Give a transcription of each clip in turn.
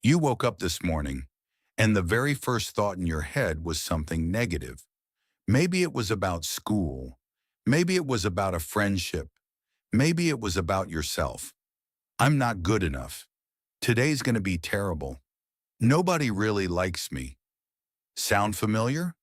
You woke up this morning, and the very first thought in your head was something negative. Maybe it was about school. Maybe it was about a friendship. Maybe it was about yourself. I'm not good enough. Today's going to be terrible. Nobody really likes me. Sound familiar?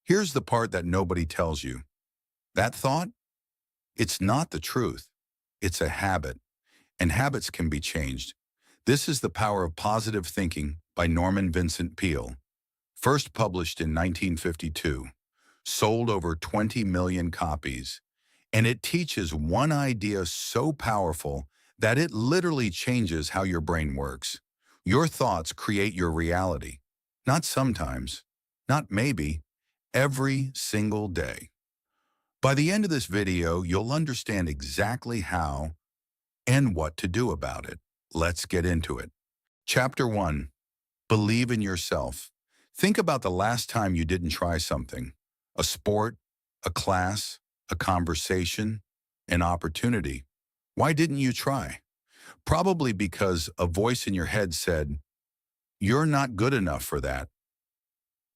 Here's the part that nobody tells you. That thought? It's not the truth. It's a habit, and habits can be changed. This is the power of positive thinking by Norman Vincent Peale. First published in 1952, sold over 20 million copies, and it teaches one idea so powerful that it literally changes how your brain works. Your thoughts create your reality. Not sometimes, not maybe, every single day. By the end of this video, you'll understand exactly how and what to do about it. Let's get into it. Chapter 1. Believe in yourself. Think about the last time you didn't try something. A sport, a class, a conversation, an opportunity. Why didn't you try? Probably because a voice in your head said, "You're not good enough for that."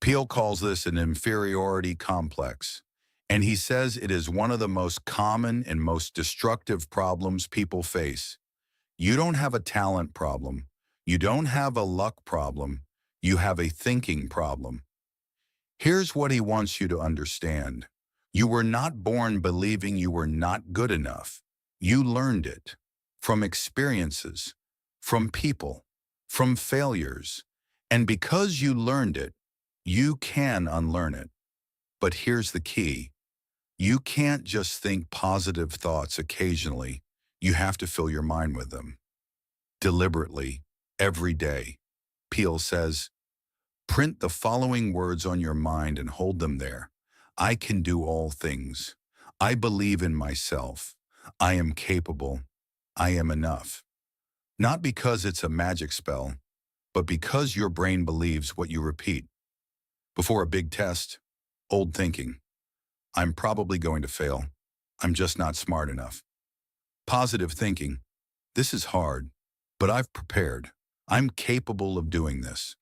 Peale calls this an inferiority complex, and he says it is one of the most common and most destructive problems people face. You don't have a talent problem. You don't have a luck problem. You have a thinking problem. Here's what he wants you to understand. You were not born believing you were not good enough. You learned it from experiences, from people, from failures. And because you learned it, you can unlearn it. But here's the key. You can't just think positive thoughts occasionally. You have to fill your mind with them. Deliberately, every day. Peale says, print the following words on your mind and hold them there. I can do all things. I believe in myself. I am capable. I am enough. Not because it's a magic spell, but because your brain believes what you repeat. Before a big test, old thinking. I'm probably going to fail. I'm just not smart enough. Positive thinking. This is hard, but I've prepared. I'm capable of doing this.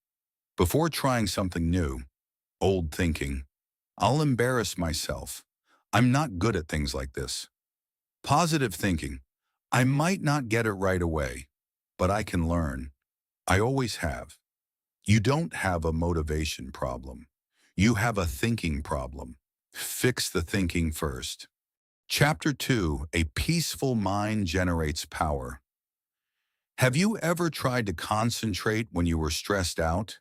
Before trying something new, old thinking. I'll embarrass myself. I'm not good at things like this. Positive thinking. I might not get it right away, but I can learn. I always have. You don't have a motivation problem. You have a thinking problem. Fix the thinking first. Chapter 2. A peaceful mind generates power. Have you ever tried to concentrate when you were stressed out?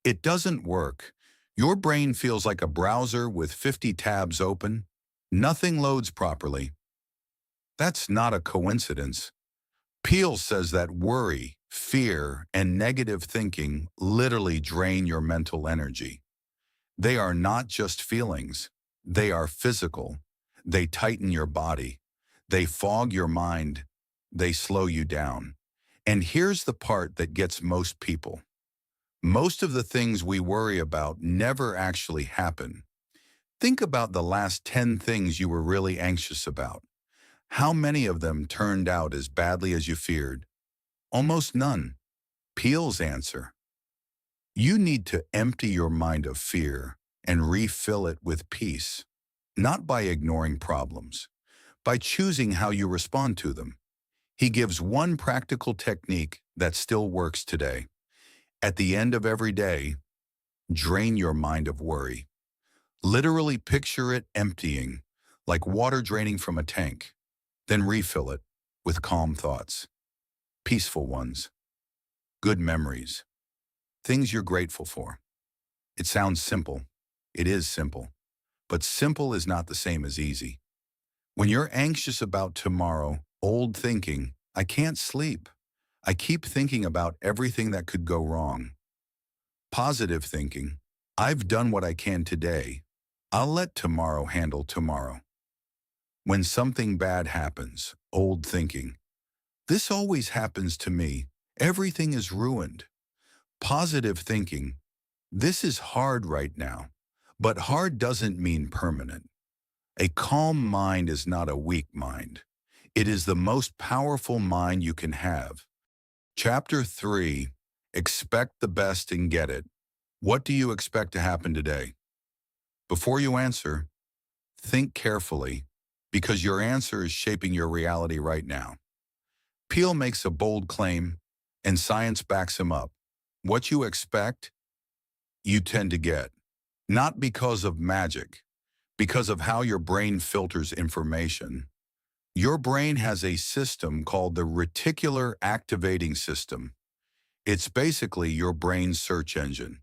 It doesn't work. Your brain feels like a browser with 50 tabs open. Nothing loads properly. That's not a coincidence. Peale says that worry, fear, and negative thinking literally drain your mental energy. They are not just feelings. They are physical. They tighten your body. They fog your mind. They slow you down. And here's the part that gets most people. Most of the things we worry about never actually happen. Think about the last 10 things you were really anxious about. How many of them turned out as badly as you feared? Almost none. Peale's answer. You need to empty your mind of fear and refill it with peace, not by ignoring problems, by choosing how you respond to them. He gives one practical technique that still works today. At the end of every day, drain your mind of worry. Literally picture it emptying, like water draining from a tank. Then refill it with calm thoughts, peaceful ones, good memories, things you're grateful for. It sounds simple. It is simple. But simple is not the same as easy. When you're anxious about tomorrow, old thinking, I can't sleep. I keep thinking about everything that could go wrong. Positive thinking, I've done what I can today. I'll let tomorrow handle tomorrow. When something bad happens, old thinking, this always happens to me. Everything is ruined. Positive thinking, this is hard right now, but hard doesn't mean permanent. A calm mind is not a weak mind. It is the most powerful mind you can have. Chapter 3. Expect the best and get it. What do you expect to happen today? Before you answer, think carefully, because your answer is shaping your reality right now. Peale makes a bold claim, and science backs him up. What you expect, you tend to get. Not because of magic, because of how your brain filters information. Your brain has a system called the reticular activating system. It's basically your brain's search engine.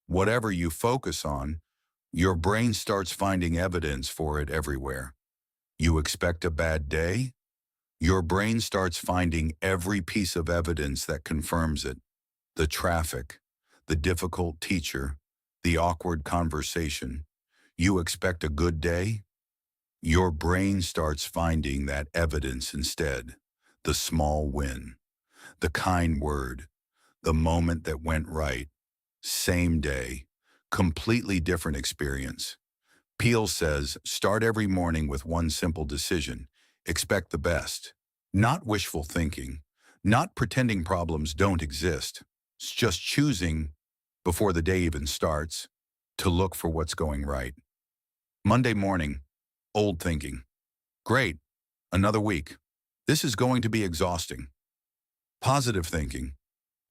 Whatever you focus on, your brain starts finding evidence for it everywhere. You expect a bad day? Your brain starts finding every piece of evidence that confirms it. The traffic, the difficult teacher, the awkward conversation. You expect a good day? Your brain starts finding that evidence instead. The small win, the kind word, the moment that went right. Same day, completely different experience. Peale says, start every morning with one simple decision. Expect the best. Not wishful thinking, not pretending problems don't exist. It's just choosing, before the day even starts, to look for what's going right. Monday morning, old thinking. Great, another week. This is going to be exhausting. Positive thinking.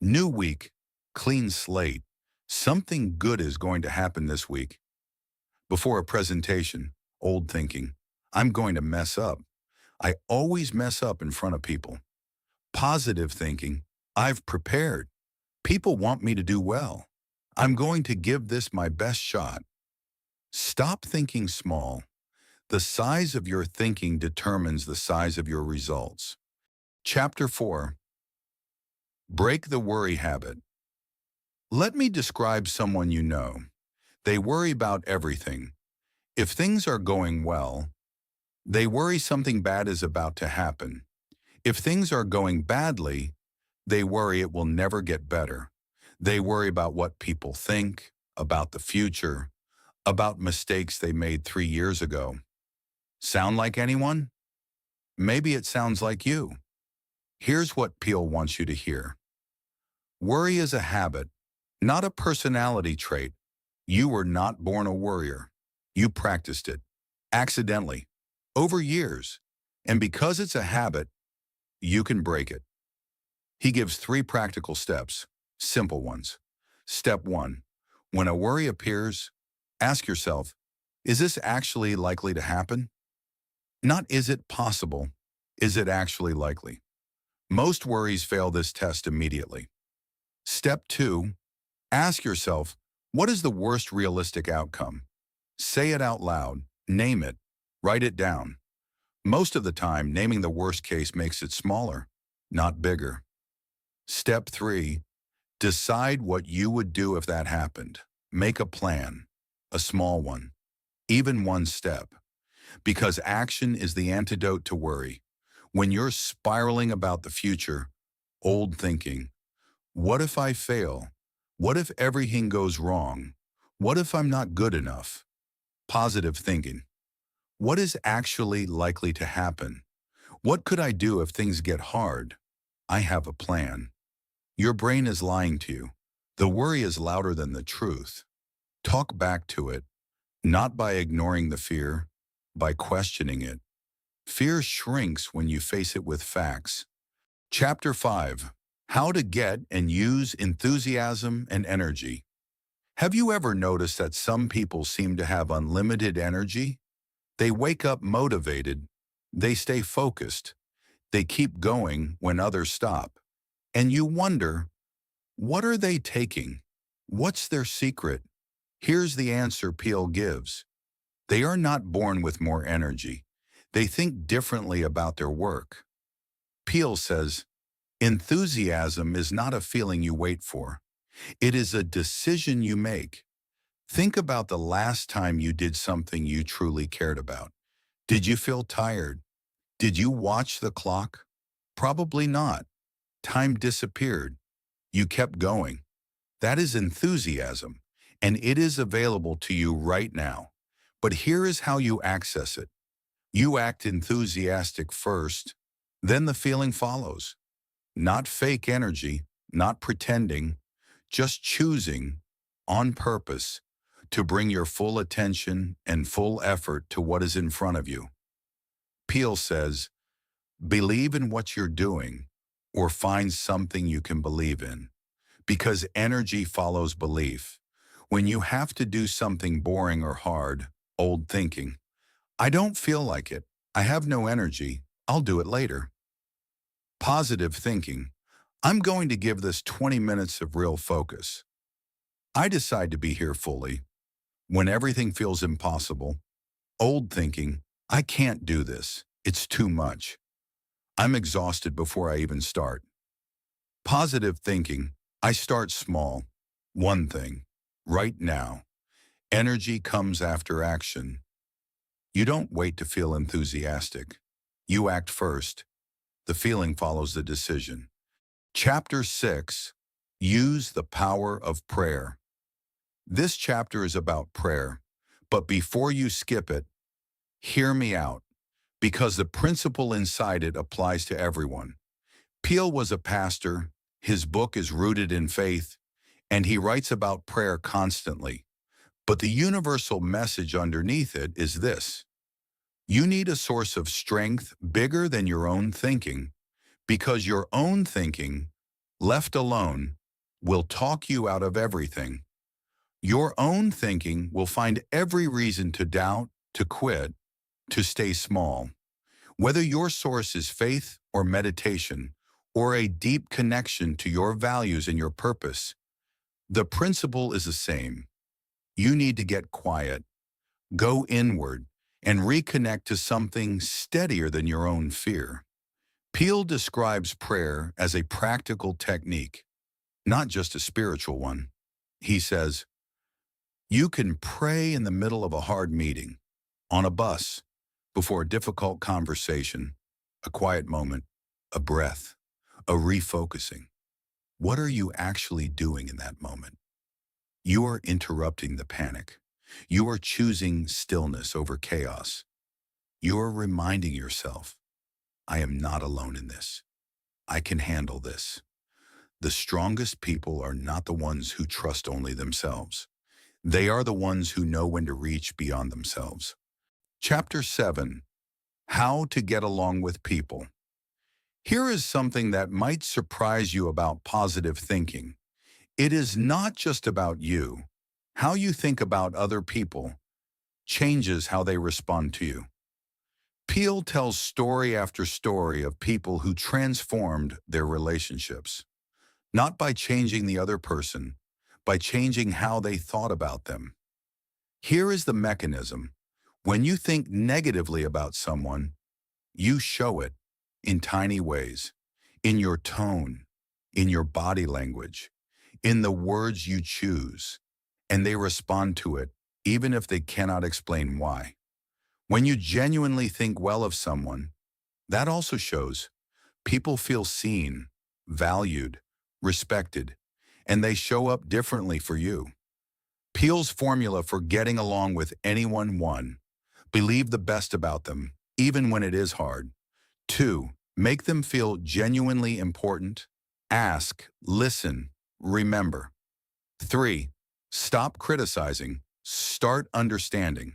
New week, clean slate. Something good is going to happen this week. Before a presentation, old thinking. I'm going to mess up. I always mess up in front of people. Positive thinking. I've prepared. People want me to do well. I'm going to give this my best shot. Stop thinking small. The size of your thinking determines the size of your results. Chapter 4. Break the worry habit. Let me describe someone you know. They worry about everything. If things are going well, they worry something bad is about to happen. If things are going badly, they worry it will never get better. They worry about what people think, about the future, about mistakes they made 3 years ago. Sound like anyone? Maybe it sounds like you. Here's what Peale wants you to hear. Worry is a habit, not a personality trait. You were not born a worrier. You practiced it, accidentally, over years. And because it's a habit, you can break it. He gives 3 practical steps, simple ones. Step 1. When a worry appears, ask yourself, is this actually likely to happen? Not is it possible, is it actually likely? Most worries fail this test immediately. Step 2. Ask yourself, what is the worst realistic outcome? Say it out loud, name it, write it down. Most of the time, naming the worst case makes it smaller, not bigger. Step 3. Decide what you would do if that happened. Make a plan, a small one, even one step. Because action is the antidote to worry. When you're spiraling about the future, old thinking, what if I fail? What if everything goes wrong? What if I'm not good enough? Positive thinking. What is actually likely to happen? What could I do if things get hard? I have a plan. Your brain is lying to you. The worry is louder than the truth. Talk back to it, not by ignoring the fear, by questioning it. Fear shrinks when you face it with facts. Chapter 5. How to get and use enthusiasm and energy. Have you ever noticed that some people seem to have unlimited energy? They wake up motivated. They stay focused. They keep going when others stop. And you wonder, what are they taking? What's their secret? Here's the answer Peale gives. They are not born with more energy. They think differently about their work. Peale says, enthusiasm is not a feeling you wait for. It is a decision you make. Think about the last time you did something you truly cared about. Did you feel tired? Did you watch the clock? Probably not. Time disappeared. You kept going. That is enthusiasm, and it is available to you right now. But here is how you access it. You act enthusiastic first, then the feeling follows. Not fake energy, not pretending, just choosing on purpose to bring your full attention and full effort to what is in front of you. Peale says, believe in what you're doing or find something you can believe in, because energy follows belief. When you have to do something boring or hard, old thinking, I don't feel like it, I have no energy, I'll do it later. Positive thinking, I'm going to give this 20 minutes of real focus. I decide to be here fully. When everything feels impossible, old thinking, I can't do this, it's too much. I'm exhausted before I even start. Positive thinking, I start small. One thing, right now. Energy comes after action. You don't wait to feel enthusiastic. You act first. The feeling follows the decision. Chapter 6, Use the Power of Prayer. This chapter is about prayer, but before you skip it, hear me out, because the principle inside it applies to everyone. Peale was a pastor, his book is rooted in faith, and he writes about prayer constantly. But the universal message underneath it is this: you need a source of strength bigger than your own thinking, because your own thinking, left alone, will talk you out of everything. Your own thinking will find every reason to doubt, to quit, to stay small. Whether your source is faith or meditation, or a deep connection to your values and your purpose, the principle is the same. You need to get quiet, go inward, and reconnect to something steadier than your own fear. Peale describes prayer as a practical technique, not just a spiritual one. He says, you can pray in the middle of a hard meeting, on a bus, before a difficult conversation, a quiet moment, a breath, a refocusing. What are you actually doing in that moment? You are interrupting the panic. You are choosing stillness over chaos. You are reminding yourself, I am not alone in this. I can handle this. The strongest people are not the ones who trust only themselves. They are the ones who know when to reach beyond themselves. Chapter 7, How to Get Along with People. Here is something that might surprise you about positive thinking. It is not just about you. How you think about other people changes how they respond to you. Peale tells story after story of people who transformed their relationships, not by changing the other person, by changing how they thought about them. Here is the mechanism. When you think negatively about someone, you show it in tiny ways, in your tone, in your body language, in the words you choose, and they respond to it, even if they cannot explain why. When you genuinely think well of someone, that also shows. People feel seen, valued, respected, and they show up differently for you. Peale's formula for getting along with anyone: 1. Believe the best about them, even when it is hard. 2. Make them feel genuinely important. Ask, listen, remember. 3. Stop criticizing, start understanding.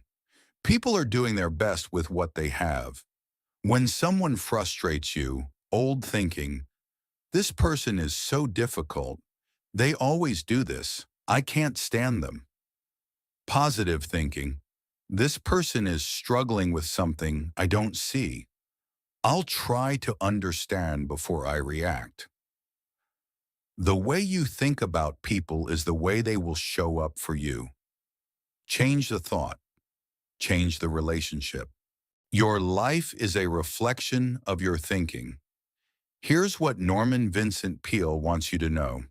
People are doing their best with what they have. When someone frustrates you, old thinking, this person is so difficult, they always do this, I can't stand them. Positive thinking, this person is struggling with something I don't see. I'll try to understand before I react. The way you think about people is the way they will show up for you. Change the thought. Change the relationship. Your life is a reflection of your thinking. Here's what Norman Vincent Peale wants you to know.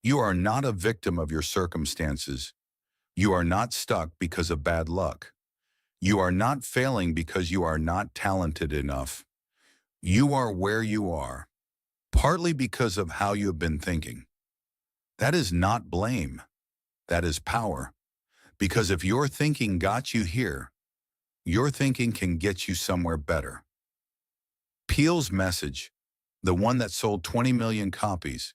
You are not a victim of your circumstances. You are not stuck because of bad luck. You are not failing because you are not talented enough. You are where you are, partly because of how you have been thinking. That is not blame. That is power. Because if your thinking got you here, your thinking can get you somewhere better. Peale's message, the one that sold 20 million copies,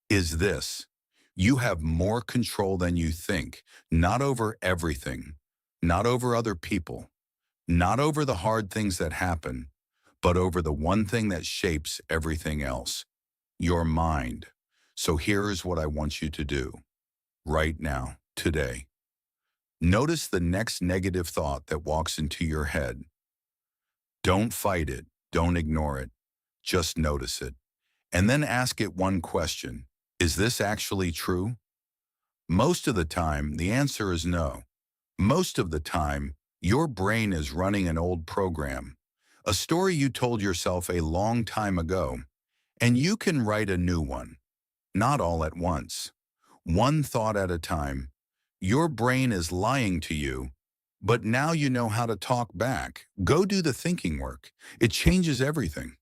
is this: you have more control than you think, not over everything, not over other people, not over the hard things that happen, but over the one thing that shapes everything else: your mind. So here's what I want you to do right now, today. Notice the next negative thought that walks into your head. Don't fight it. Don't ignore it. Just notice it. And then ask it one question. Is this actually true? Most of the time, the answer is no. Most of the time, your brain is running an old program, a story you told yourself a long time ago, and you can write a new one, not all at once, one thought at a time. Your brain is lying to you, but now you know how to talk back. Go do the thinking work. It changes everything.